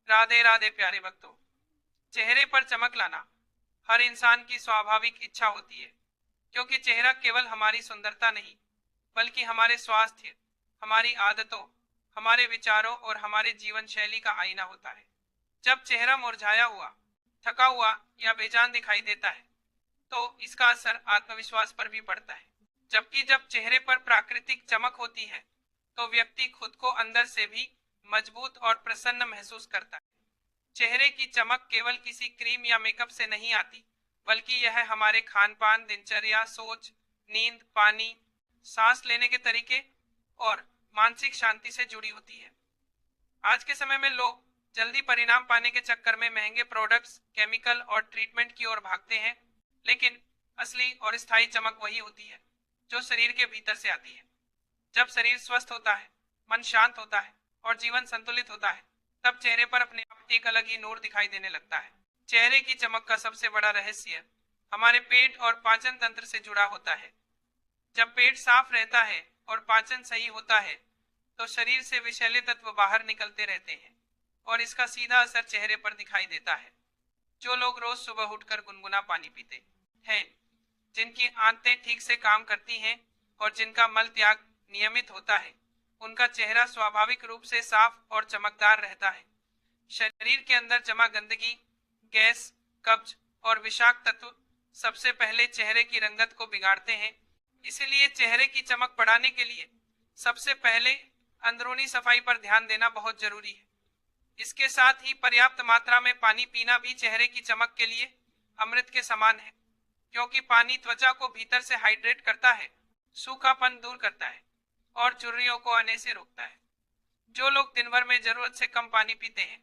राधे राधे प्यारे भक्तों। चेहरे पर चमक लाना हर इंसान की स्वाभाविक इच्छा होती है, क्योंकि चेहरा केवल हमारी सुंदरता नहीं बल्कि हमारे स्वास्थ्य, हमारी आदतों, हमारे विचारों और हमारे जीवन शैली का आईना होता है। जब चेहरा मुरझाया हुआ, थका हुआ या बेजान दिखाई देता है, तो इसका असर आत्मविश्वास पर भी पड़ता है। जबकि जब चेहरे पर प्राकृतिक चमक होती है, तो व्यक्ति खुद को अंदर से भी मजबूत और प्रसन्न महसूस करता है। चेहरे की चमक केवल किसी क्रीम या मेकअप से नहीं आती, बल्कि यह हमारे खान पान, दिनचर्या, सोच, नींद, पानी, सांस लेने के तरीके और मानसिक शांति से जुड़ी होती है। आज के समय में लोग जल्दी परिणाम पाने के चक्कर में महंगे प्रोडक्ट्स, केमिकल और ट्रीटमेंट की ओर भागते हैं, लेकिन असली और स्थायी चमक वही होती है जो शरीर के भीतर से आती है। जब शरीर स्वस्थ होता है, मन शांत होता है और जीवन संतुलित होता है, तब चेहरे पर अपने आप एक अलग ही नूर दिखाई देने लगता है। चेहरे की चमक का सबसे बड़ा रहस्य हमारे पेट और पाचन तंत्र से जुड़ा होता है। जब पेट साफ रहता है और पाचन सही होता है, तो शरीर से विषैले तत्व बाहर निकलते रहते हैं और इसका सीधा असर चेहरे पर दिखाई देता है। जो लोग रोज सुबह उठकर गुनगुना पानी पीते हैं, जिनकी आंतें ठीक से काम करती हैं और जिनका मल त्याग नियमित होता है, उनका चेहरा स्वाभाविक रूप से साफ और चमकदार रहता है। शरीर के अंदर जमा गंदगी, गैस, कब्ज और विषाक्त तत्व सबसे पहले चेहरे की रंगत को बिगाड़ते हैं। इसीलिए चेहरे की चमक बढ़ाने के लिए सबसे पहले अंदरूनी सफाई पर ध्यान देना बहुत जरूरी है। इसके साथ ही पर्याप्त मात्रा में पानी पीना भी चेहरे की चमक के लिए अमृत के समान है, क्योंकि पानी त्वचा को भीतर से हाइड्रेट करता है, सूखापन दूर करता है और झुर्रियों को आने से रोकता है। जो लोग दिन भर में जरूरत से कम पानी पीते हैं,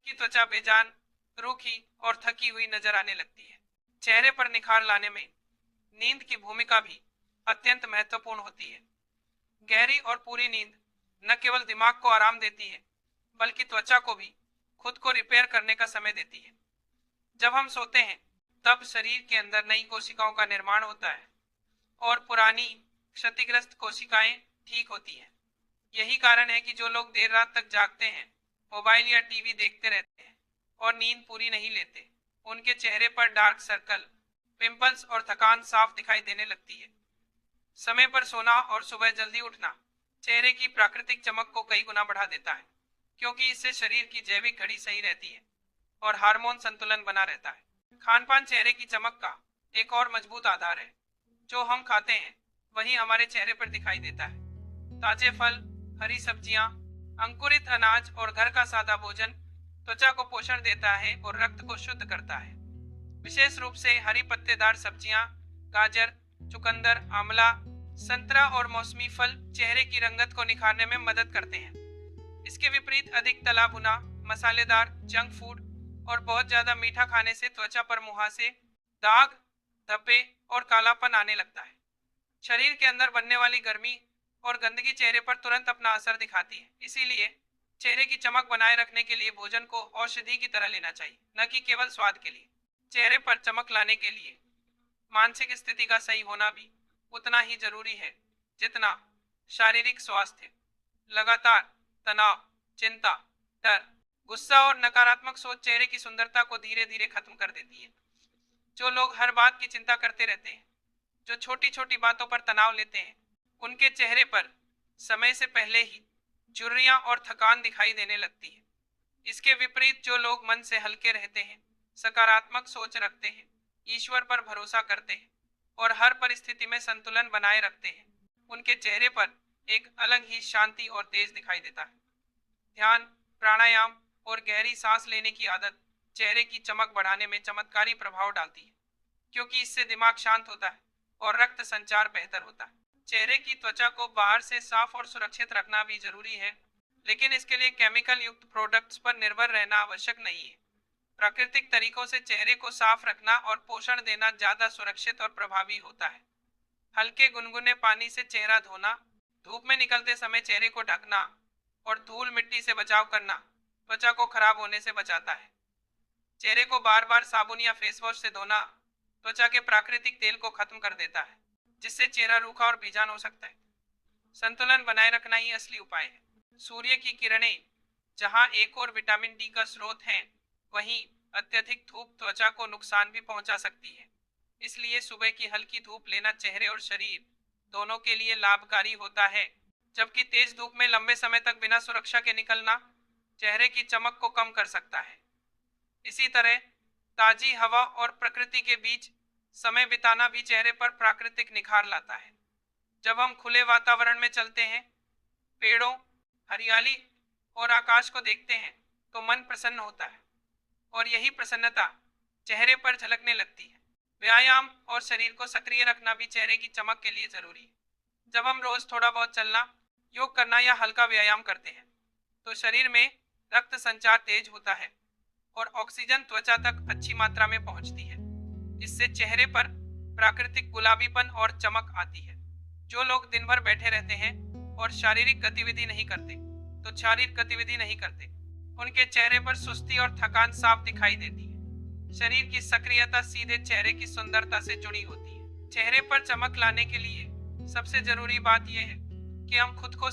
की त्वचा बेजान, रूखी और थकी हुई नजर आने लगती है। चेहरे पर निखार लाने में नींद की भूमिका भी अत्यंत महत्वपूर्ण होती है। गहरी और पूरी नींद न केवल दिमाग को आराम देती है, बल्कि त्वचा को भी खुद को रिपेयर करने का समय देती है। जब हम सोते हैं, तब शरीर के अंदर नई कोशिकाओं का निर्माण होता है और पुरानी क्षतिग्रस्त कोशिकाएं ठीक होती हैं। यही कारण है कि जो लोग देर रात तक जागते हैं, मोबाइल या टीवी देखते रहते हैं और नींद पूरी नहीं लेते, उनके चेहरे पर डार्क सर्कल, पिंपल्स और थकान साफ दिखाई देने लगती है। समय पर सोना और सुबह जल्दी उठना चेहरे की प्राकृतिक चमक को कई गुना बढ़ा देता है, क्योंकि इससे शरीर की जैविक घड़ी सही रहती है और हार्मोन संतुलन बना रहता है। खान पान चेहरे की चमक का एक और मजबूत आधार है। जो हम खाते हैं, वही हमारे चेहरे पर दिखाई देता है। ताजे फल, हरी सब्जियां, अंकुरित अनाज और घर का सादा भोजन त्वचा को पोषण देता है और रक्त को शुद्ध करता है। विशेष रूप से हरी पत्तेदार सब्जियां, गाजर, चुकंदर, आंवला, संतरा और मौसमी फल चेहरे की रंगत को निखारने में मदद करते हैं। इसके विपरीत अधिक तला भुना, मसालेदार, जंक फूड और बहुत ज्यादा मीठा खाने से त्वचा पर मुहासे, दाग, धब्बे और कालापन आने लगता है। शरीर के अंदर बनने वाली गर्मी और गंदगी चेहरे पर तुरंत अपना असर दिखाती है। इसीलिए चेहरे की चमक बनाए रखने के लिए भोजन को औषधि की तरह लेना चाहिए, न कि केवल स्वाद के लिए। चेहरे पर चमक लाने के लिए मानसिक स्थिति का सही होना भी उतना ही जरूरी है जितना शारीरिक स्वास्थ्य। लगातार तनाव, चिंता, डर, गुस्सा और नकारात्मक सोच चेहरे की सुंदरता को धीरे धीरे खत्म कर देती है। जो लोग हर बात की चिंता करते रहते हैं, जो छोटी छोटी बातों पर तनाव लेते हैं, उनके चेहरे पर समय से पहले ही झुर्रियां और थकान दिखाई देने लगती है। इसके विपरीत जो लोग मन से हल्के रहते हैं, सकारात्मक सोच रखते हैं, ईश्वर पर भरोसा करते हैं और हर परिस्थिति में संतुलन बनाए रखते हैं, उनके चेहरे पर एक अलग ही शांति और तेज दिखाई देता है। ध्यान, प्राणायाम और गहरी सांस लेने की आदत चेहरे की चमक बढ़ाने में चमत्कारी प्रभाव डालती है, क्योंकि इससे दिमाग शांत होता है और रक्त संचार बेहतर होता है। चेहरे की त्वचा को बाहर से साफ और सुरक्षित रखना भी जरूरी है, लेकिन इसके लिए केमिकल युक्त प्रोडक्ट्स पर निर्भर रहना आवश्यक नहीं है। प्राकृतिक तरीकों से चेहरे को साफ रखना और पोषण देना ज्यादा सुरक्षित और प्रभावी होता है। हल्के गुनगुने पानी से चेहरा धोना, धूप में निकलते समय चेहरे को ढकना और धूल मिट्टी से बचाव करना त्वचा को खराब होने से बचाता है। चेहरे को बार बार साबुन या फेस वॉश से धोना त्वचा के प्राकृतिक तेल को खत्म कर देता है, जिससे चेहरा रूखा और बेजान हो सकता है। संतुलन बनाए रखना ही असली उपाय है। सूर्य की किरणें जहां एक और विटामिन डी का स्रोत है, वहीं अत्यधिक धूप त्वचा को नुकसान भी पहुंचा सकती है। इसलिए सुबह की हल्की धूप लेना चेहरे और शरीर दोनों के लिए लाभकारी होता है, जबकि तेज धूप में लंबे समय तक बिना सुरक्षा के निकलना चेहरे की चमक को कम कर सकता है। इसी तरह ताजी हवा और प्रकृति के बीच समय बिताना भी चेहरे पर प्राकृतिक निखार लाता है। जब हम खुले वातावरण में चलते हैं, पेड़ों, हरियाली और आकाश को देखते हैं, तो मन प्रसन्न होता है और यही प्रसन्नता चेहरे पर झलकने लगती है। व्यायाम और शरीर को सक्रिय रखना भी चेहरे की चमक के लिए जरूरी है। जब हम रोज थोड़ा बहुत चलना, योग करना या हल्का व्यायाम करते हैं, तो शरीर में रक्त संचार तेज होता है और ऑक्सीजन त्वचा तक अच्छी मात्रा में पहुंचती है। इससे चेहरे पर प्राकृतिक गुलाबीपन और चमक आती है। जो लोग दिन भर बैठे रहते हैं और शारीरिक गतिविधि नहीं करते, उनके चेहरे पर सुस्ती और थकान साफ दिखाई देती है। शरीर की सक्रियता सीधे चेहरे की सुंदरता से जुड़ी होती है। चेहरे पर चमक लाने के लिए सबसे जरूरी बात यह है कि हम खुद को